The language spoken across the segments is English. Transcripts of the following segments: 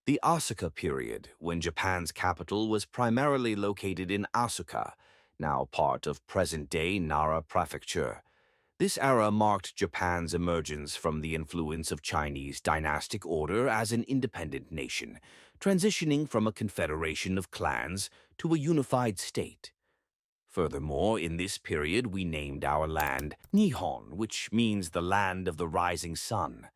The Asuka period, when Japan's capital was primarily located in Asuka, now part of present-day Nara Prefecture. This era marked Japan's emergence from the influence of Chinese dynastic order as an independent nation, transitioning from a confederation of clans to a unified state. Furthermore, in this period we named our land Nihon, which means the land of the rising sun.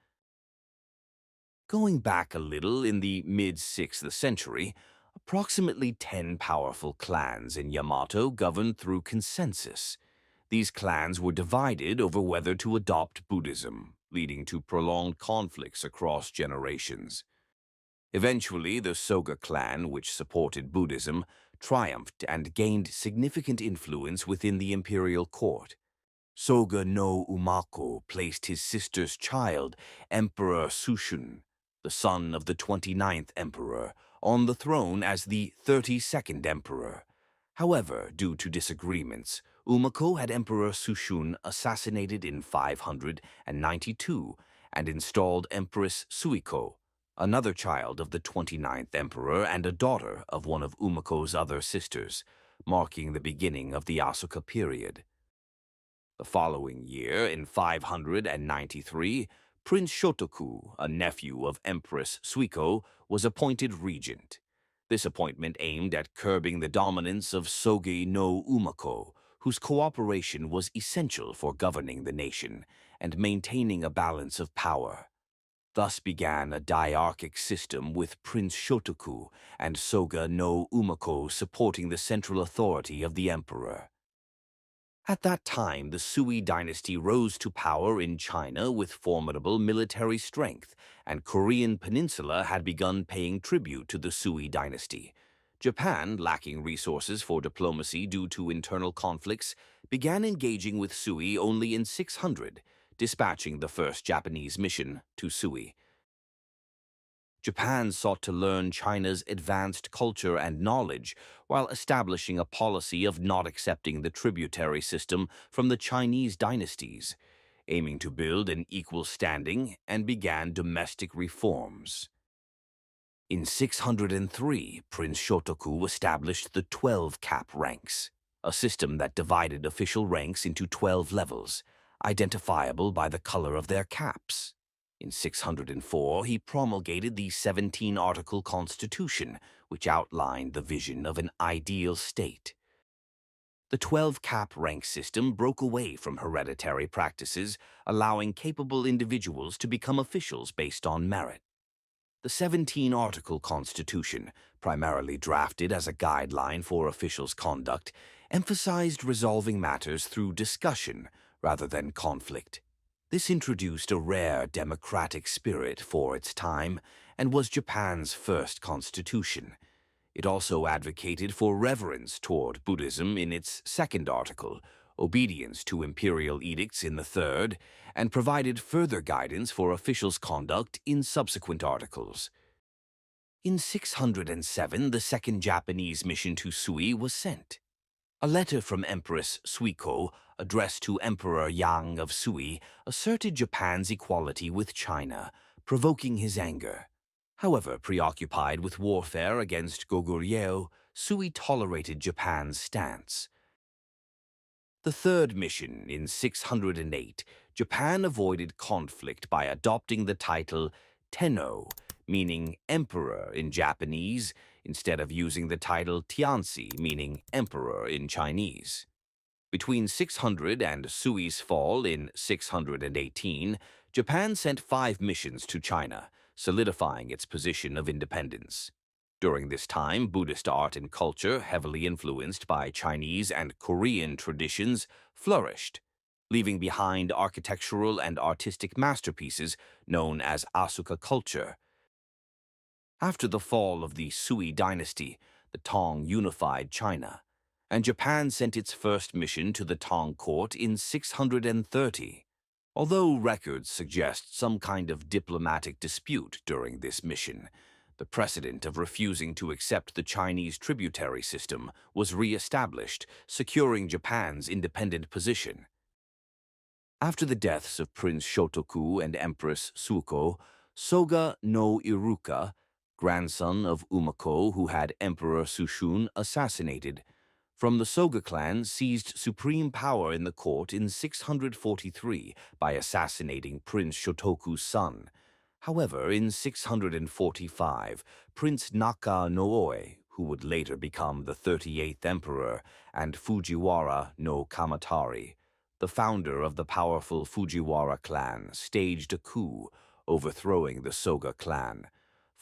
Going back a little, in the mid-6th century, approximately 10 powerful clans in Yamato governed through consensus. These clans were divided over whether to adopt Buddhism, leading to prolonged conflicts across generations. Eventually, the Soga clan, which supported Buddhism, triumphed and gained significant influence within the imperial court. Soga no Umako placed his sister's child, Emperor Sushun, the son of the 29th emperor, on the throne as the 32nd emperor. However, due to disagreements, Umako had Emperor Sushun assassinated in 592 and installed Empress Suiko, another child of the 29th emperor and a daughter of one of Umako's other sisters, marking the beginning of the Asuka period. The following year, in 593, Prince Shotoku, a nephew of Empress Suiko, was appointed regent. This appointment aimed at curbing the dominance of Soge no Umako, whose cooperation was essential for governing the nation and maintaining a balance of power. Thus began a diarchic system with Prince Shotoku and Soga no Umako supporting the central authority of the emperor. At that time, the Sui dynasty rose to power in China with formidable military strength, and Korean peninsula had begun paying tribute to the Sui dynasty. Japan, lacking resources for diplomacy due to internal conflicts, began engaging with Sui only in 600, dispatching the first Japanese mission to Sui. Japan sought to learn China's advanced culture and knowledge while establishing a policy of not accepting the tributary system from the Chinese dynasties, aiming to build an equal standing, and began domestic reforms. In 603, Prince Shotoku established the 12-cap ranks, a system that divided official ranks into 12 levels, identifiable by the color of their caps. In 604, he promulgated the 17-article Constitution, which outlined the vision of an ideal state. The 12-cap rank system broke away from hereditary practices, allowing capable individuals to become officials based on merit. The 17-article Constitution, primarily drafted as a guideline for officials' conduct, emphasized resolving matters through discussion rather than conflict. This introduced a rare democratic spirit for its time and was Japan's first constitution. It also advocated for reverence toward Buddhism in its second article, obedience to imperial edicts in the third, and provided further guidance for officials' conduct in subsequent articles. In 607, the second Japanese mission to Sui was sent. A letter from Empress Suiko, addressed to Emperor Yang of Sui, asserted Japan's equality with China, provoking his anger. However, preoccupied with warfare against Goguryeo, Sui tolerated Japan's stance. The third mission, in 608, Japan avoided conflict by adopting the title Tenno, meaning emperor in Japanese, instead of using the title Tianzi, meaning emperor in Chinese. Between 600 and Sui's fall in 618, Japan sent 5 missions to China, solidifying its position of independence. During this time, Buddhist art and culture, heavily influenced by Chinese and Korean traditions, flourished, leaving behind architectural and artistic masterpieces known as Asuka culture. After the fall of the Sui dynasty, the Tang unified China, and Japan sent its first mission to the Tang court in 630. Although records suggest some kind of diplomatic dispute during this mission, the precedent of refusing to accept the Chinese tributary system was re-established, securing Japan's independent position. After the deaths of Prince Shotoku and Empress Suiko, Soga no Iruka, grandson of Umako who had Emperor Sushun assassinated. From the Soga clan seized supreme power in the court in 643 by assassinating Prince Shotoku's son. However, in 645, Prince Naka no Oe, who would later become the 38th emperor, and Fujiwara no Kamatari, the founder of the powerful Fujiwara clan, staged a coup, overthrowing the Soga clan.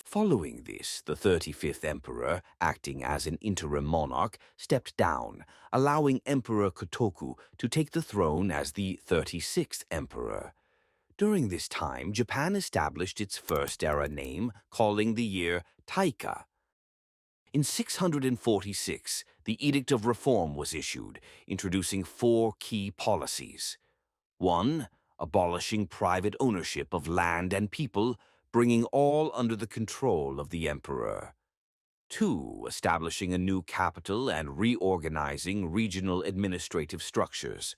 Following this, the 35th emperor, acting as an interim monarch, stepped down, allowing Emperor Kotoku to take the throne as the 36th emperor. During this time, Japan established its first-era name, calling the year Taika. In 646, the Edict of Reform was issued, introducing 4 key policies. 1. Abolishing private ownership of land and people, bringing all under the control of the emperor. 2. Establishing a new capital and reorganizing regional administrative structures.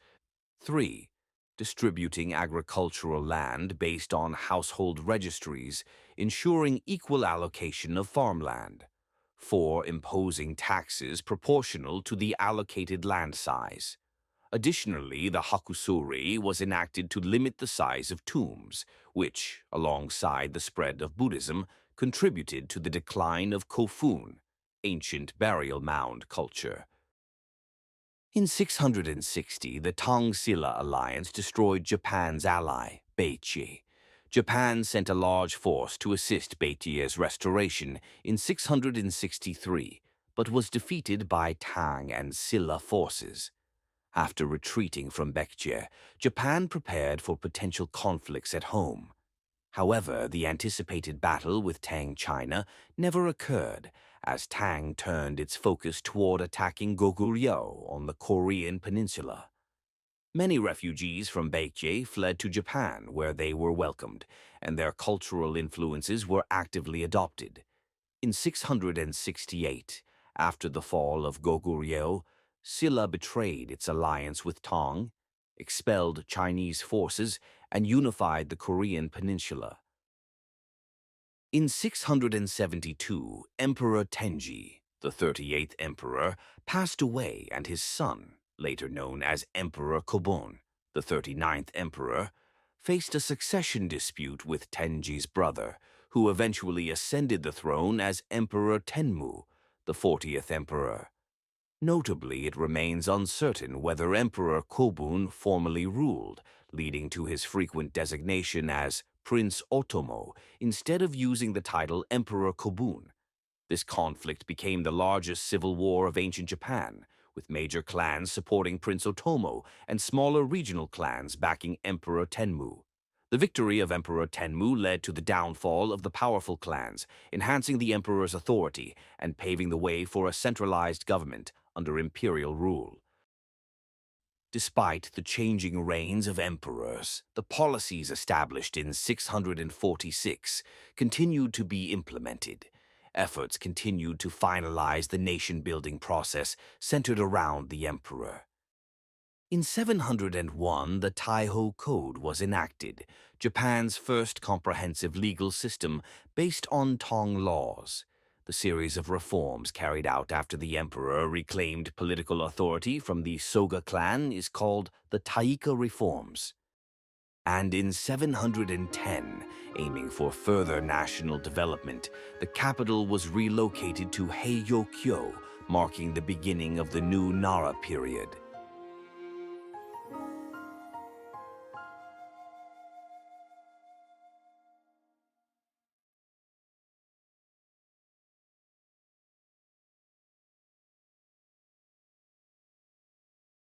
3. Distributing agricultural land based on household registries, ensuring equal allocation of farmland. 4. Imposing taxes proportional to the allocated land size. Additionally, the hakusuri was enacted to limit the size of tombs, which, alongside the spread of Buddhism, contributed to the decline of kofun, ancient burial mound culture. In 660, the Tang-Silla alliance destroyed Japan's ally, Beichi. Japan sent a large force to assist Beichi's restoration in 663, but was defeated by Tang and Silla forces. After retreating from Baekje, Japan prepared for potential conflicts at home. However, the anticipated battle with Tang China never occurred, as Tang turned its focus toward attacking Goguryeo on the Korean peninsula. Many refugees from Baekje fled to Japan, where they were welcomed, and their cultural influences were actively adopted. In 668, after the fall of Goguryeo, Silla betrayed its alliance with Tang, expelled Chinese forces, and unified the Korean peninsula. In 672, Emperor Tenji, the 38th emperor, passed away, and his son, later known as Emperor Kobun, the 39th emperor, faced a succession dispute with Tenji's brother, who eventually ascended the throne as Emperor Tenmu, the 40th emperor. Notably, it remains uncertain whether Emperor Kobun formally ruled, leading to his frequent designation as Prince Otomo instead of using the title Emperor Kobun. This conflict became the largest civil war of ancient Japan, with major clans supporting Prince Otomo and smaller regional clans backing Emperor Tenmu. The victory of Emperor Tenmu led to the downfall of the powerful clans, enhancing the emperor's authority and paving the way for a centralized government under imperial rule. Despite the changing reigns of emperors, the policies established in 646 continued to be implemented. Efforts continued to finalize the nation-building process centered around the emperor. In 701, the Taiho Code was enacted, Japan's first comprehensive legal system based on Tang laws. The series of reforms carried out after the emperor reclaimed political authority from the Soga clan is called the Taika Reforms. And in 710, aiming for further national development, the capital was relocated to Heiyokyo, marking the beginning of the new Nara period.